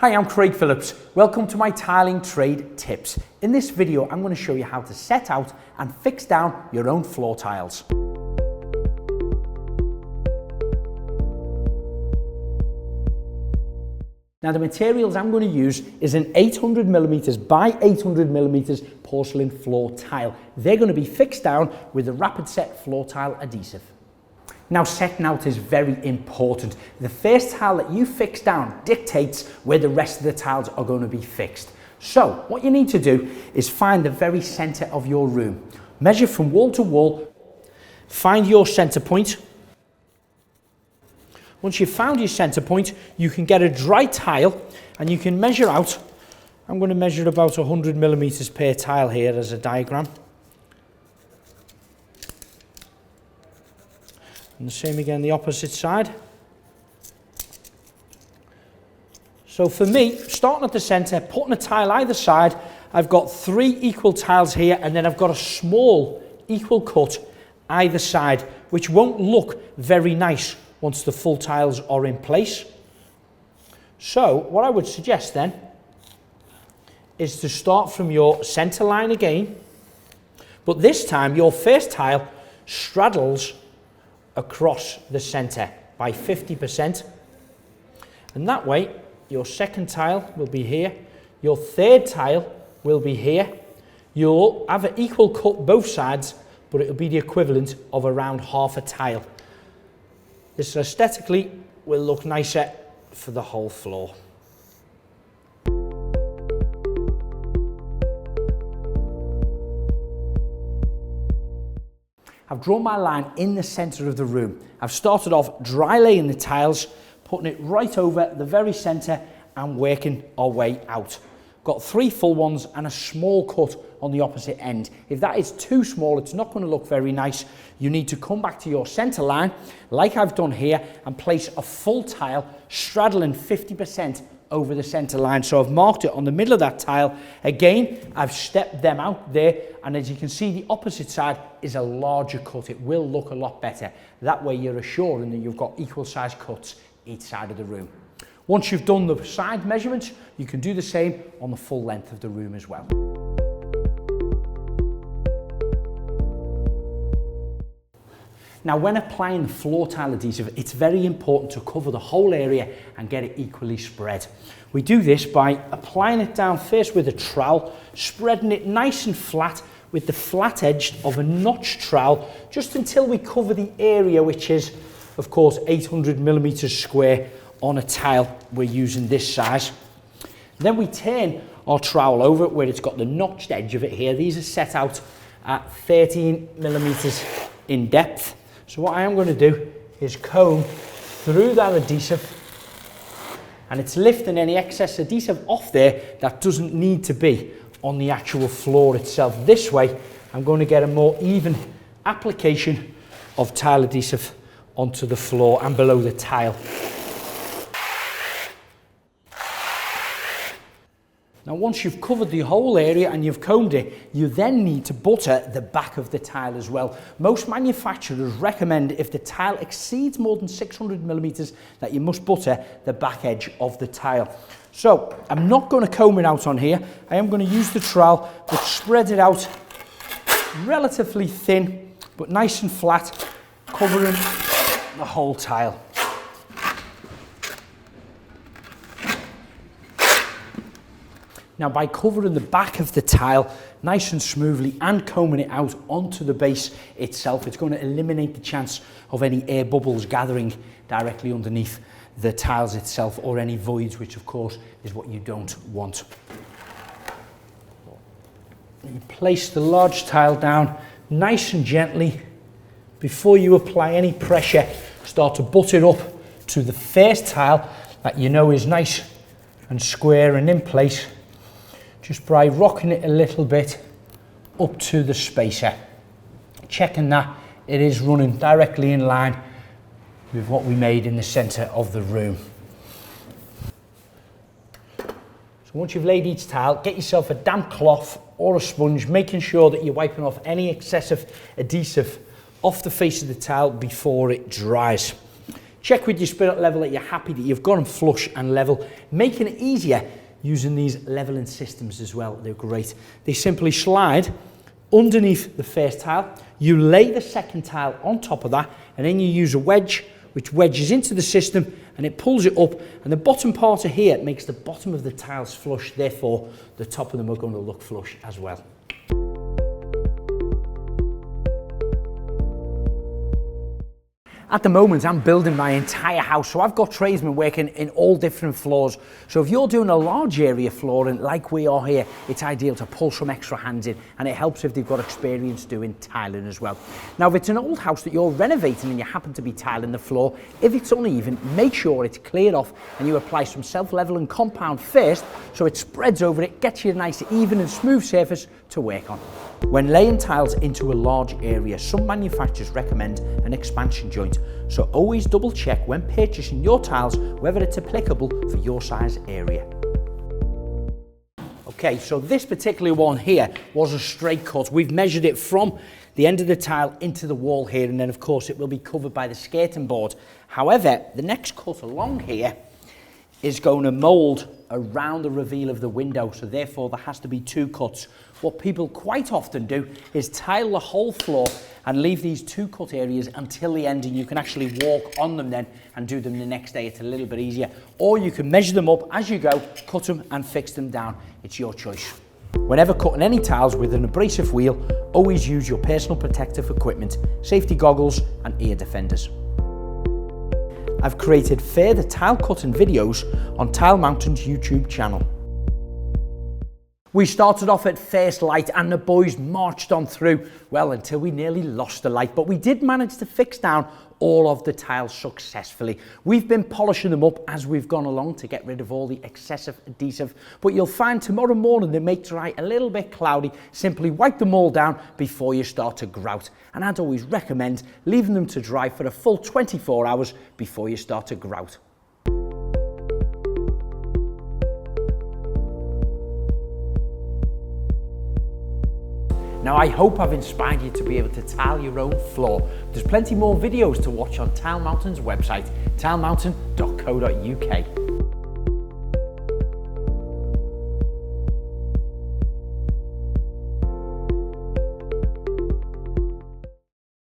Hi, I'm Craig Phillips. Welcome to my tiling trade tips. In this video, I'm going to show you how to set out and fix down your own floor tiles. Now the materials I'm going to use is an 800mm by 800mm porcelain floor tile. They're going to be fixed down with the Rapid Set floor tile adhesive. Now setting out is very important. The first tile that you fix down dictates where the rest of the tiles are going to be fixed. So what you need to do is find the very center of your room. Measure from wall to wall, find your center point. Once you've found your center point, you can get a dry tile and you can measure out. I'm going to measure about 100mm per tile here as a diagram. And the same again the opposite side. So for me, starting at the center, putting a tile either side, I've got 3 equal tiles here, and then I've got a small equal cut either side, which won't look very nice once the full tiles are in place. So what I would suggest then is to start from your center line again, but this time your first tile straddles across the center by 50%, and that way your second tile will be here, your third tile will be here. You'll have an equal cut both sides, but it'll be the equivalent of around half a tile. This aesthetically will look nicer for the whole floor. I've drawn my line in the center of the room. I've started off dry laying the tiles, putting it right over the very center and working our way out. Got 3 full ones and a small cut on the opposite end. If that is too small, it's not going to look very nice. You need to come back to your center line, like I've done here, and place a full tile straddling 50% over the center line. So I've marked it on the middle of that tile. Again, I've stepped them out there, and as you can see, the opposite side is a larger cut. It will look a lot better. That way you're assuring that you've got equal size cuts each side of the room. Once you've done the side measurements, you can do the same on the full length of the room as well. Now, when applying the floor tile adhesive, it's very important to cover the whole area and get it equally spread. We do this by applying it down first with a trowel, spreading it nice and flat with the flat edge of a notched trowel, just until we cover the area, which is, of course, 800mm square on a tile. We're using this size. Then we turn our trowel over where it's got the notched edge of it here. These are set out at 13mm in depth. So what I am going to do is comb through that adhesive, and it's lifting any excess adhesive off there that doesn't need to be on the actual floor itself. This way I'm going to get a more even application of tile adhesive onto the floor and below the tile. Now once you've covered the whole area and you've combed it, you then need to butter the back of the tile as well. Most manufacturers recommend if the tile exceeds more than 600mm that you must butter the back edge of the tile. So I'm not going to comb it out on here. I am going to use the trowel, but spread it out relatively thin but nice and flat, covering the whole tile. Now by covering the back of the tile nice and smoothly and combing it out onto the base itself, it's going to eliminate the chance of any air bubbles gathering directly underneath the tiles itself, or any voids, which of course is what you don't want. You place the large tile down nice and gently. Before you apply any pressure, start to butt it up to the first tile that you know is nice and square and in place, just by rocking it a little bit up to the spacer, checking that it is running directly in line with what we made in the center of the room. So once you've laid each tile, get yourself a damp cloth or a sponge, making sure that you're wiping off any excessive adhesive off the face of the tile before it dries. Check with your spirit level that you're happy that you've got them flush and level, making it easier using these leveling systems as well. They're great. They simply slide underneath the first tile, you lay the second tile on top of that, and then you use a wedge which wedges into the system and it pulls it up, and the bottom part of here makes the bottom of the tiles flush, therefore the top of them are going to look flush as well. At the moment, I'm building my entire house, so I've got tradesmen working in all different floors. So if you're doing a large area flooring like we are here, it's ideal to pull some extra hands in, and it helps if they've got experience doing tiling as well. Now, if it's an old house that you're renovating and you happen to be tiling the floor, if it's uneven, make sure it's cleared off and you apply some self-leveling compound first so it spreads over it, gets you a nice even and smooth surface to work on. When laying tiles into a large area, some manufacturers recommend an expansion joint, so always double check when purchasing your tiles whether it's applicable for your size area. Okay, so this particular one here was a straight cut. We've measured it from the end of the tile into the wall here, and then of course it will be covered by the skirting board. However, the next cut along here is going to mould around the reveal of the window, so therefore there has to be two cuts. What people quite often do is tile the whole floor and leave these two cut areas until the end, and you can actually walk on them then and do them the next day. It's a little bit easier. Or you can measure them up as you go, cut them and fix them down. It's your choice. Whenever cutting any tiles with an abrasive wheel, always use your personal protective equipment, safety goggles and ear defenders. I've created further tile cutting videos on Tile Mountain's YouTube channel. We started off at first light and the boys marched on through, well, until we nearly lost the light, but we did manage to fix down all of the tiles successfully. We've been polishing them up as we've gone along to get rid of all the excessive adhesive, but you'll find tomorrow morning they may dry a little bit cloudy. Simply wipe them all down before you start to grout. And I'd always recommend leaving them to dry for a full 24 hours before you start to grout. Now, I hope I've inspired you to be able to tile your own floor. There's plenty more videos to watch on Tile Mountain's website, tilemountain.co.uk.